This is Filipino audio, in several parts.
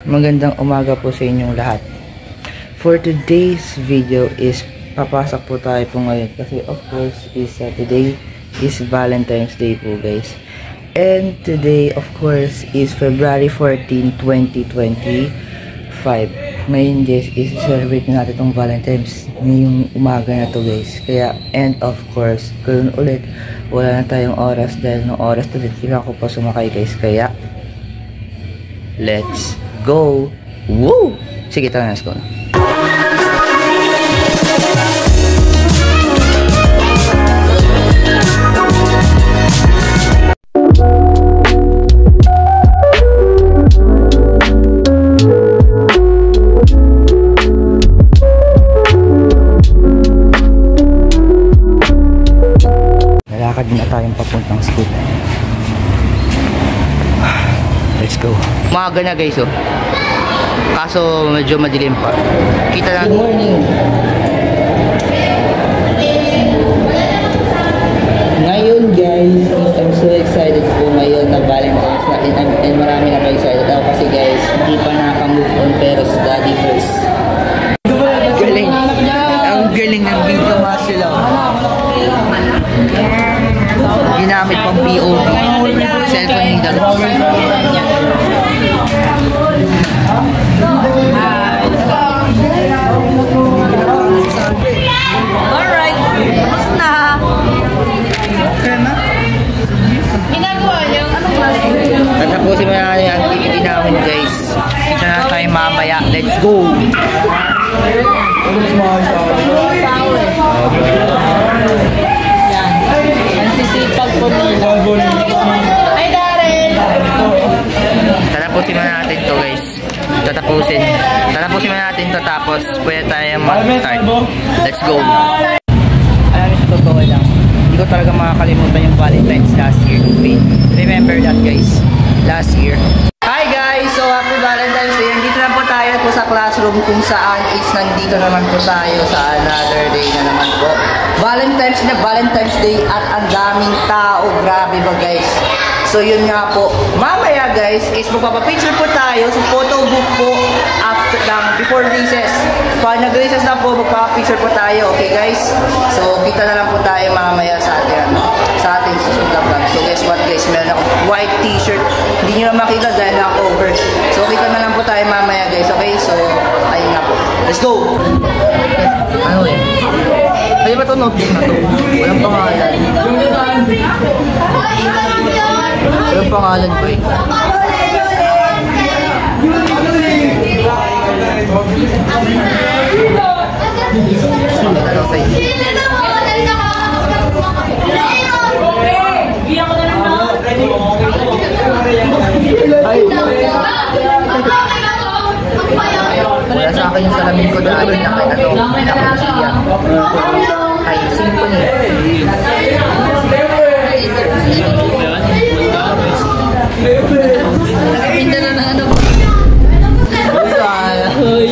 Magandang umaga po sa inyong lahat. For today's video is papasok po tayo po ngayon kasi of course today is Valentine's Day po guys. And today of course is February 14, 2025. Ngayon guys is celebrate natin itong Valentine's ngayong umaga na to guys. Kaya and of course kung ulit wala na tayong oras dahil no oras to din kailangan ko pa sumakay guys. Kaya let's go! Woo! Sige, tara na, let's go na. Nalakad na tayong papuntang school. Let's go. Umaga na guys, oh. Kaso medyo madilim pa. Kita na. Good morning. Ngayon guys, I'm so excited po ngayon na Valentine's natin and marami na kayo excited ako kasi guys, hindi pa nakaka-move on pero study first. Galing. Ang galing ng video muscle ako. Ginamit pang POV. Cellphone ni Dalo. Alright, tapos na. Okay na? Ginagawa niyo? Anong klase? Tatapusin mo na yung activity namin guys. Kita na tayo mamaya. Let's go! Yan. Nagsisipag po nila. Ay, Darren! Tatapusin mo natin to guys. Tatapusin mo natin to tapos pwede tayo mag-start. Let's go! Alam mo sa totoo lang, hindi ko talaga makakalimutan yung Valentine's last year. Remember that guys, last year. Hi guys! So happy Valentine's Day. Nandito na po tayo po sa classroom kung saan is nandito naman po tayo sa another day na naman po. Valentine's Day at ang daming tao. Grabe ba guys? So yun nga po. Mamaya guys is magpapapicture po tayo sa photo book po after before recess. Pag nag-recess na po, magpapapicture po tayo. Okay guys? So kita na lang po tayo mamaya sa ating susunod na vlog. So guess what guys? Meron ako white t-shirt. Hindi nyo na makita dahil naka-cover. So kita na lang po tayo mamaya guys. Okay? So ayun nga po. Let's go! Ano eh? Kaya ba ito notebook na ito? Walang pangalan. Walang pangalan ko eh. Ano sa'yo? Ay! Wala sa akin yung salamin ko dahil naka-Gia. Ay, simple eh. Nakapinda na ng ano. Hoy.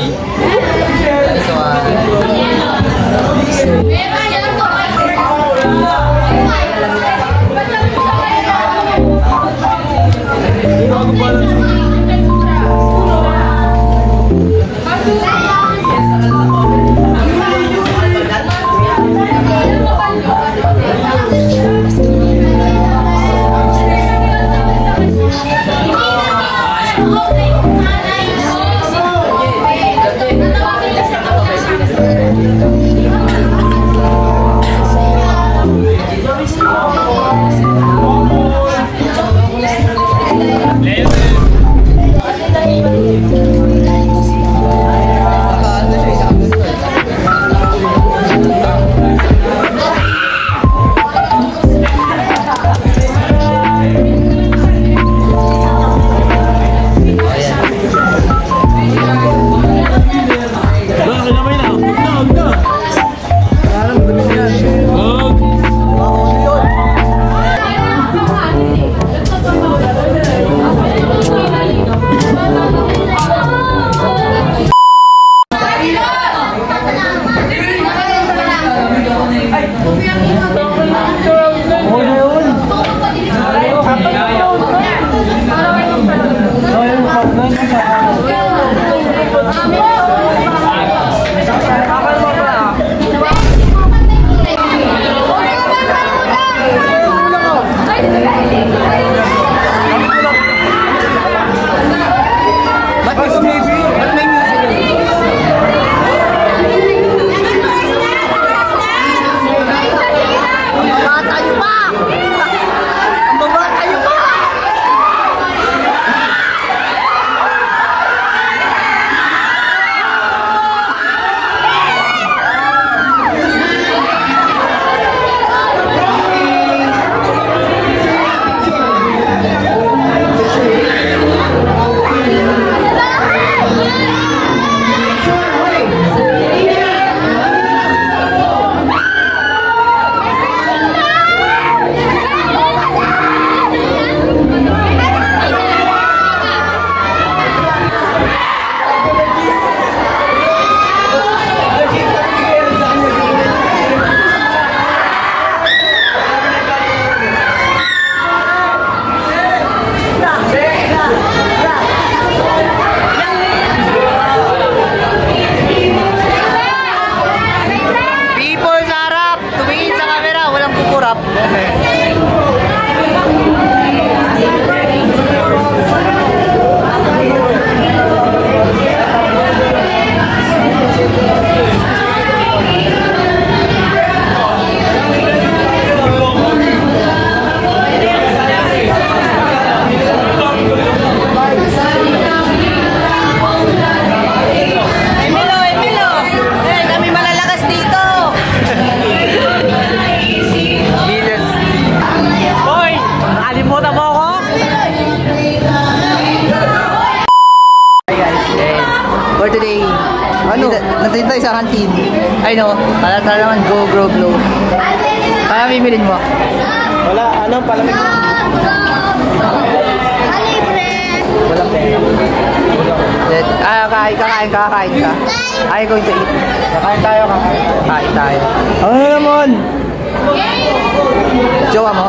For today, nandito tayo sa canteen. Ay no, palata naman, go, grow, glow. Kaya bibilin mo? Wala, ano, palamig mo. Walang pera. Kakain ka. I'm going to eat. Kakain tayo. Kain tayo. Ano naman? Jowa mo?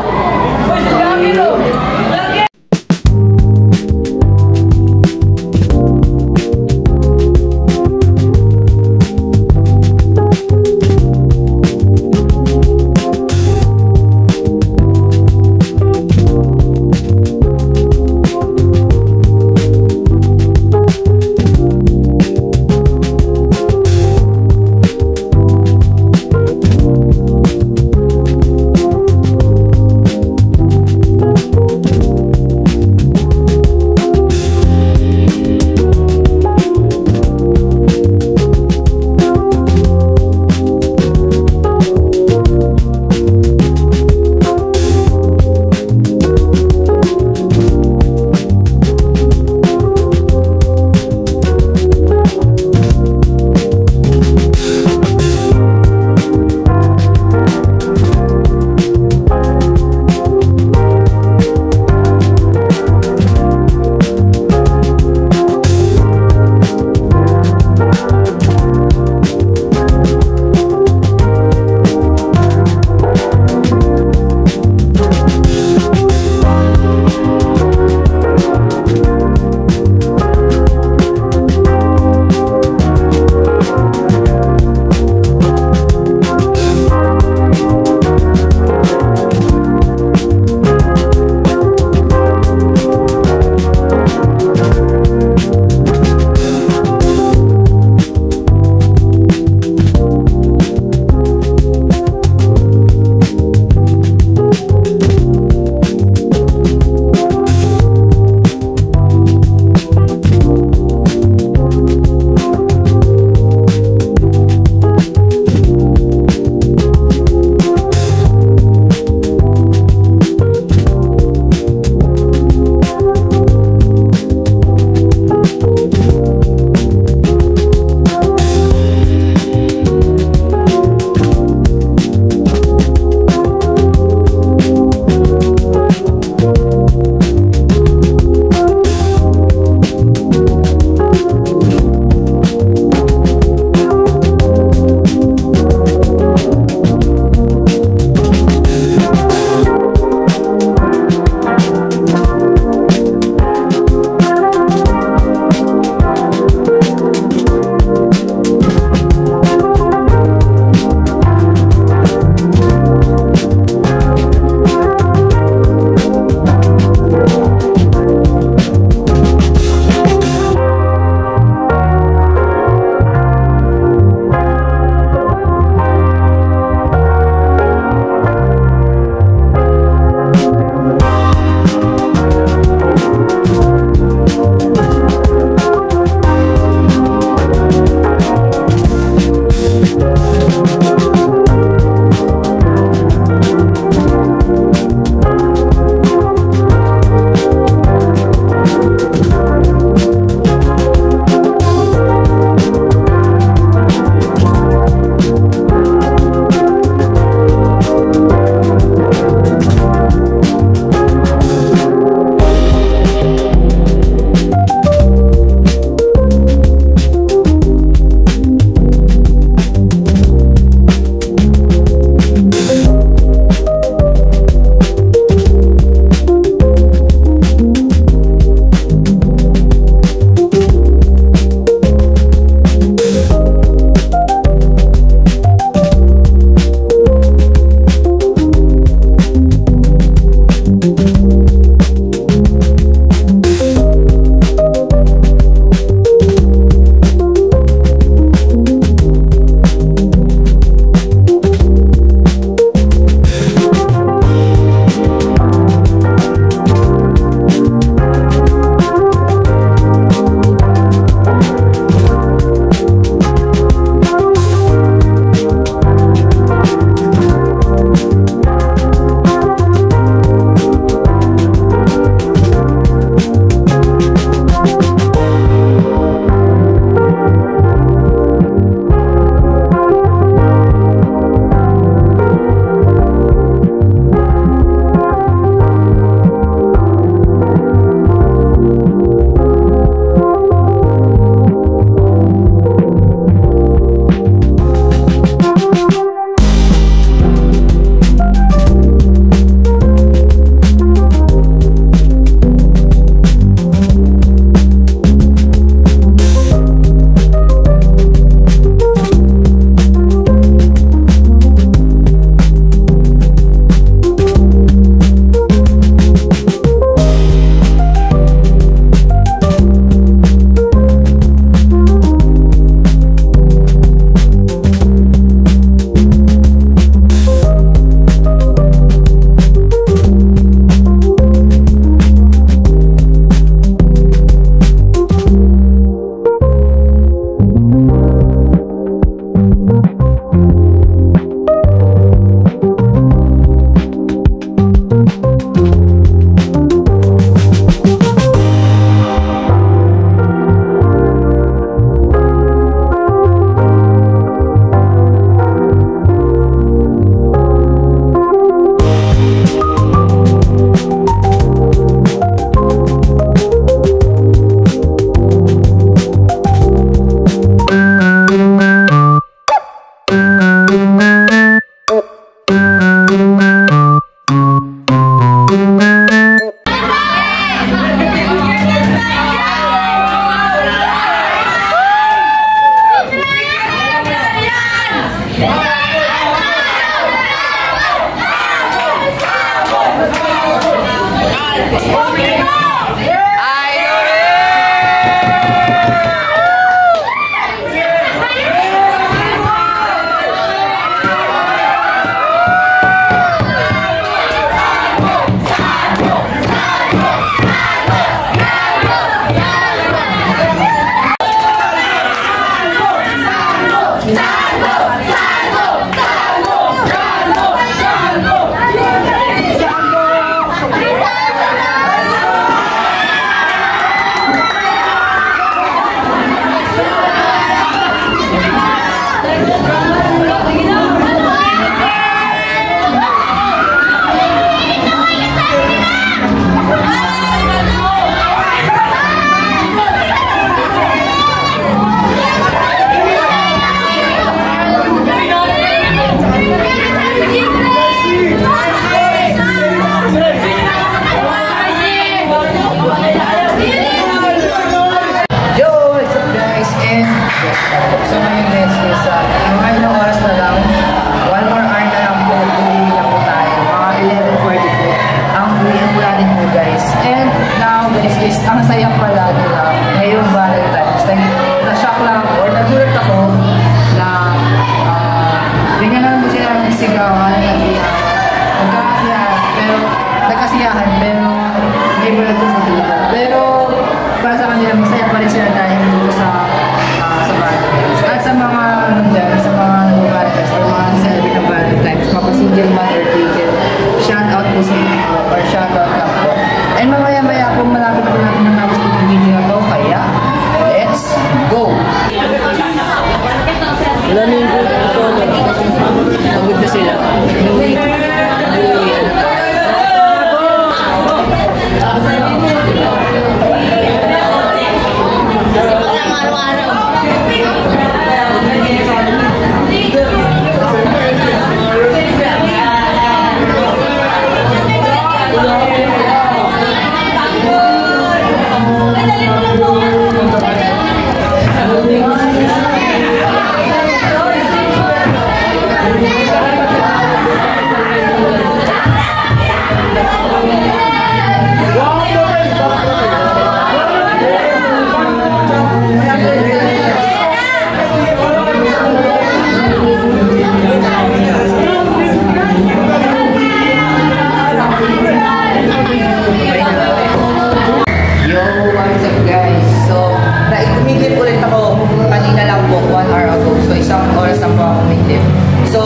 isang oras na po ako umitip. So,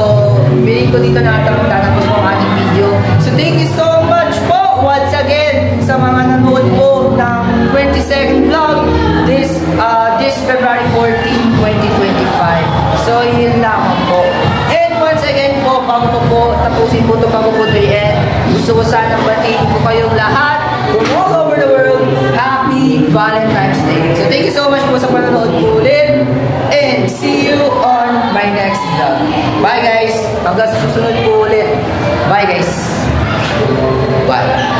feeling ko dito na tatapos po ang ating video. So, thank you so much po once again sa mga nanood po ng 22nd vlog this February 14, 2025. So, yun lamang po. And once again po, bago po tapusin po ito, bago po ito i-end, gusto ko sana batiin po kayong lahat from all over the world. Happy Valentine's Day. So, thank you so much po sa panonood po ulit. And see you on my next vlog. Bye guys! Hanggang sa susunod po ulit. Bye guys! Bye!